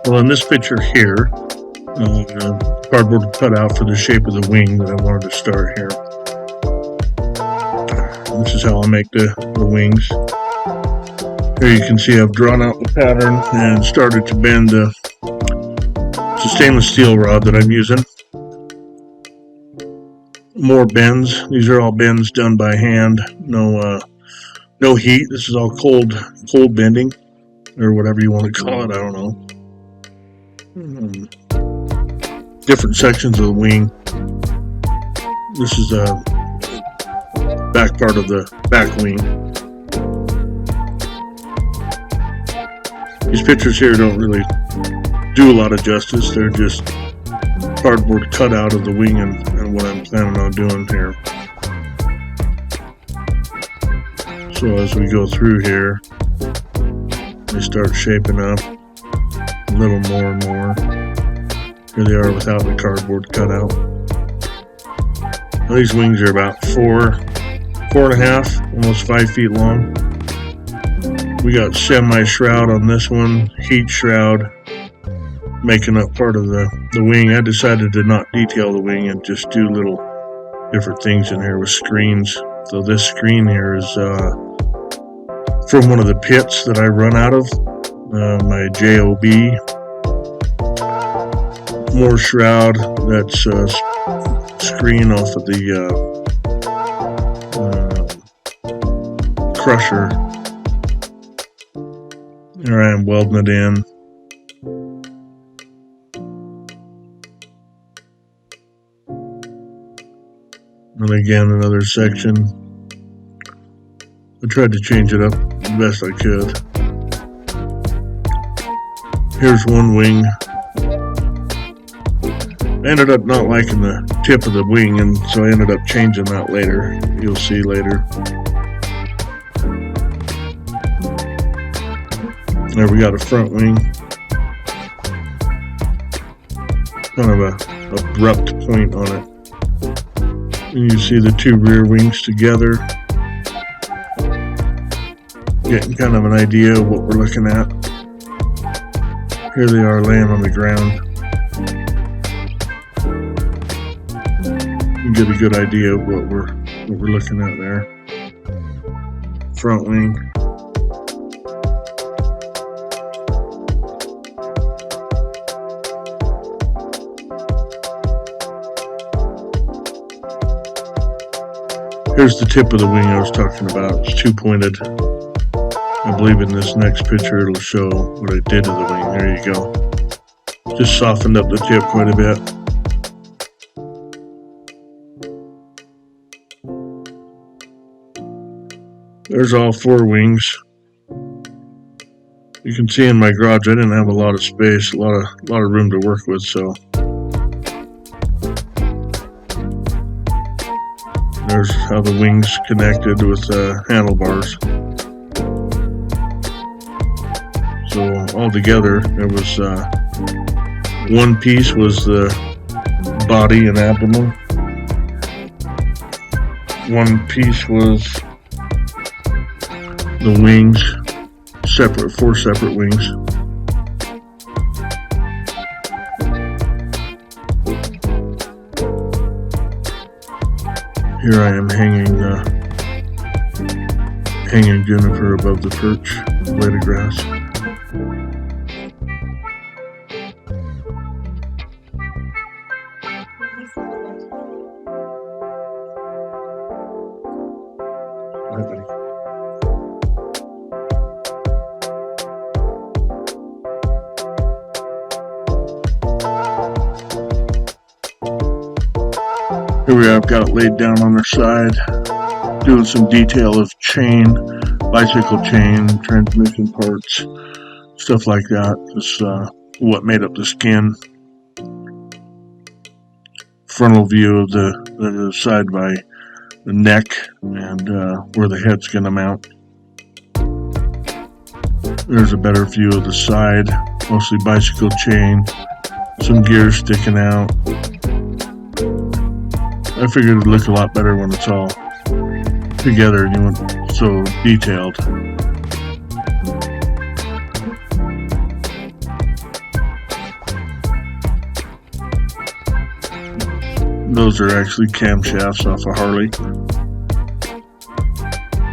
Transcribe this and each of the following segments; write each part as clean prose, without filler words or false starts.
Well, in this picture here, cardboard cut out for the shape of the wing that I wanted to start here. This is how I make the wings. Here you can see I've drawn out the pattern and started to bend the stainless steel rod that I'm using. More bends. These are all bends done by hand. No heat. This is all cold bending, or whatever you want to call it. I don't know. Different sections of the wing. This is a back part of the back wing. These pictures here don't really do a lot of justice. They're just cardboard cut out of the wing and what I'm planning on doing here. So as we go through here, they start shaping up a little more and more. Here they are without the cardboard cut out. Now these wings are about 4.5, almost 5 feet long. We got semi-shroud on this one, heat shroud, making up part of the wing. I decided to not detail the wing and just do little different things in here with screens. So this screen here is from one of the pits that I run out of, my JOB. More shroud, that's screen off of the crusher. Here I am welding it in. And again, another section. I tried to change it up the best I could. Here's one wing. I ended up not liking the tip of the wing, and so I ended up changing that later. You'll see later. There we got a front wing. Kind of a abrupt point on it. And you see the two rear wings together. Getting kind of an idea of what we're looking at. Here they are laying on the ground. You get a good idea of what we're looking at there. Front wing. Here's the tip of the wing I was talking about. It's two-pointed. I believe in this next picture it'll show what I did to the wing. There you go. Just softened up the tip quite a bit. There's all 4 wings. You can see in my garage I didn't have a lot of space, a lot of room to work with, so there's how the wings connected with handlebars. So all together, there was one piece was the body and abdomen. One piece was the wings, 4 separate wings. Here I am hanging Juniper above the perch, blade of grass. Hi, buddy. Here we are, I've got it laid down on their side, doing some detail of chain, bicycle chain, transmission parts, stuff like that. This what made up the skin. Frontal view of the side by the neck and where the head's going to mount. There's a better view of the side, mostly bicycle chain, some gears sticking out. I figured it'd look a lot better when it's all together and you weren't so detailed. Those are actually camshafts off a Harley.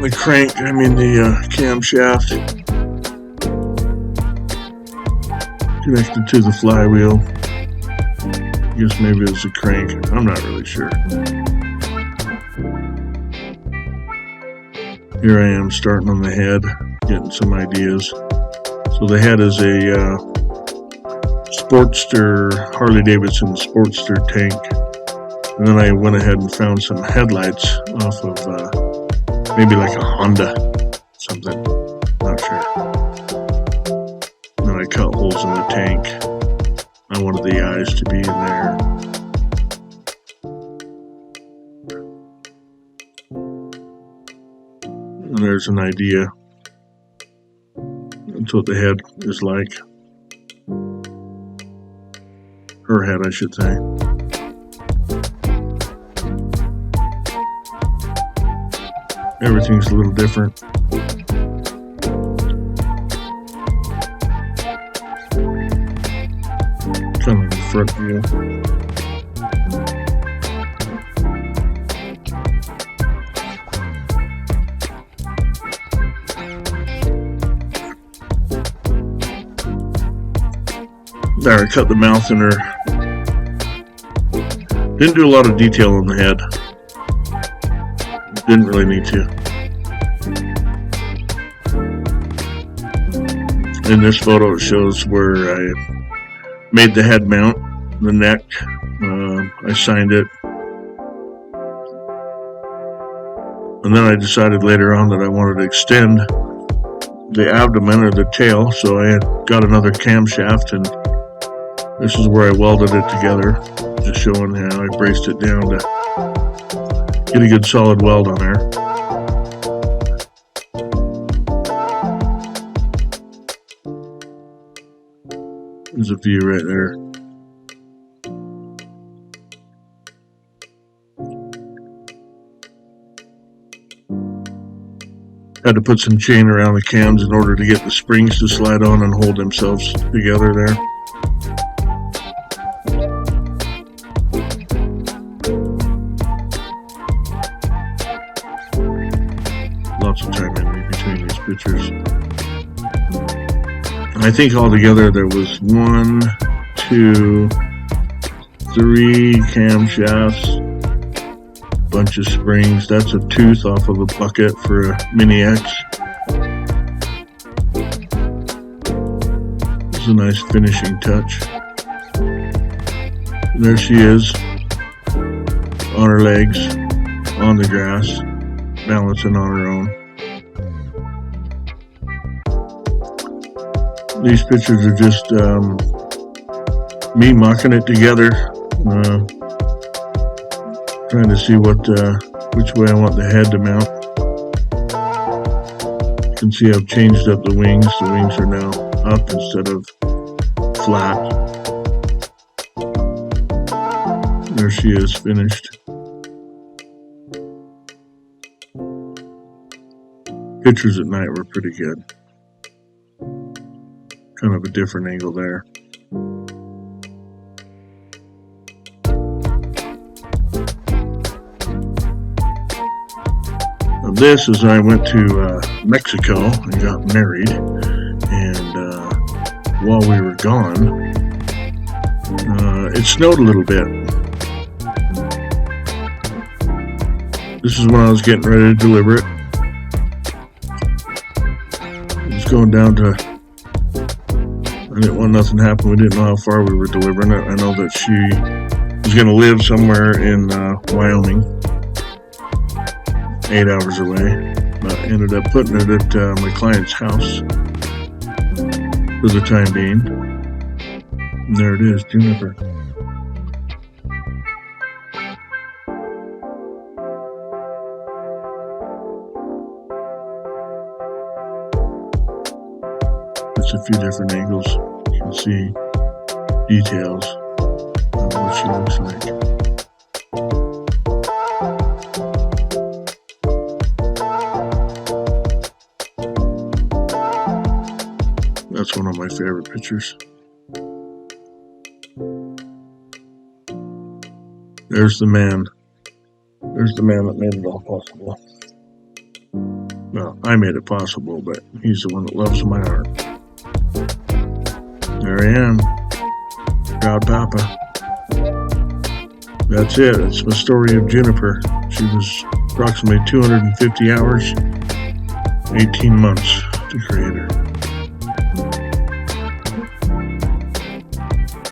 The camshaft connected to the flywheel. I guess maybe it's a crank. I'm not really sure. Here I am starting on the head, getting some ideas. So the head is a Sportster, Harley-Davidson Sportster tank. And then I went ahead and found some headlights off of maybe like a Honda, something, not sure. Then I cut holes in the tank. I wanted the eyes to be in there. And there's an idea. That's what the head is like. Her head, I should say. Everything's a little different. Kind of the front view. There, I cut the mouth in her. Didn't do a lot of detail on the head. Didn't really need to. In this photo it shows where I made the head mount, the neck. I signed it. And then I decided later on that I wanted to extend the abdomen or the tail, so I had got another camshaft, and this is where I welded it together, just showing how I braced it down to get a good solid weld on there. There's a view right there. Had to put some chain around the cams in order to get the springs to slide on and hold themselves together there. Lots of time in between these pictures. I think altogether there was 1, 2, 3 camshafts, bunch of springs. That's a tooth off of a bucket for a Mini X. It's a nice finishing touch. There she is, on her legs, on the grass, balancing on her own. These pictures are just me mocking it together, trying to see which way I want the head to mount. You can see I've changed up the wings. The wings are now up instead of flat. There she is, finished. Pictures at night were pretty good. Kind of a different angle there. Now this is I went to Mexico and got married, and while we were gone, it snowed a little bit. This is when I was getting ready to deliver it. I was going down to, I didn't want nothing to happen. We didn't know how far we were delivering it. I know that she was going to live somewhere in Wyoming, 8 hours away. But I ended up putting it at my client's house for the time being. And there it is, Juniper. It's a few different angles. You can see details of what she looks like. That's one of my favorite pictures. There's the man. There's the man that made it all possible. Well, I made it possible, but he's the one that loves my art. There I am. Proud Papa. That's it. That's the story of Juniper. She was approximately 250 hours, 18 months to create her.